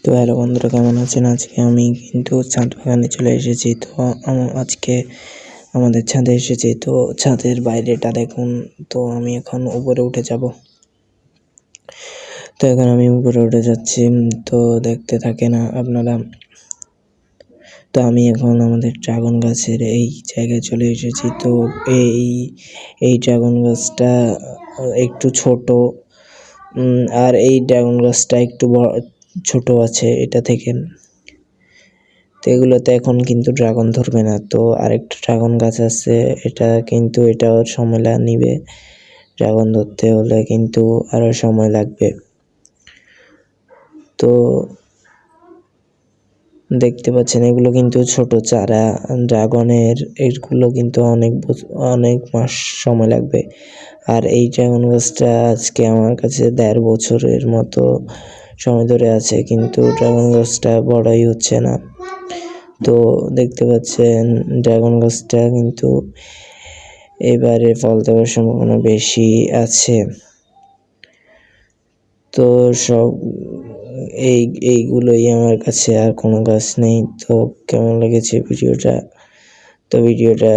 তো হ্যালো বন্ধুরা, কেমন আছেন? আজকে আমি কিন্তু ছাদ বাগানে চলে এসেছি। তো আজকে আমাদের ছাদে এসেছি। তো ছাদের বাইরেটা দেখুন। তো আমি এখন উপরে উঠে যাব। তো এখন আমি উপরে উঠে যাচ্ছি। তো দেখতে থাকেন আপনারা। তো আমি এখন আমাদের ড্রাগন গাছের এই জায়গায় চলে এসেছি। তো এই ড্রাগন গাছটা একটু ছোট, আর এই ড্রাগন গাছটা একটু ছোট আছে এটা থেকে। তো এগুলোতে এখন কিন্তু ড্রাগন ধরবে না। তো আরেকটা ড্রাগন গাছ আছে, এটাও সময় নিবে। ড্রাগন ধরতে হলে কিন্তু আরো সময় লাগবে। তো দেখতে পাচ্ছেন এগুলো কিন্তু ছোট চারা ড্রাগনের, এগুলো কিন্তু অনেক মাস সময় লাগবে। আর এই ড্রাগন গাছটা আজকে আমার কাছে 1.5 বছরের মতো সময় ধরে আছে, কিন্তু ড্রাগন গাছটা বড়ই হচ্ছে না। তো দেখতে পাচ্ছেন ড্রাগন গাছটা কিন্তু এবারে ফল দেওয়ার সম্ভাবনা বেশি আছে। তো এইগুলোই আমার কাছে, আর কোনো গাছ নেই। তো কেমন লেগেছে ভিডিওটা? তো ভিডিওটা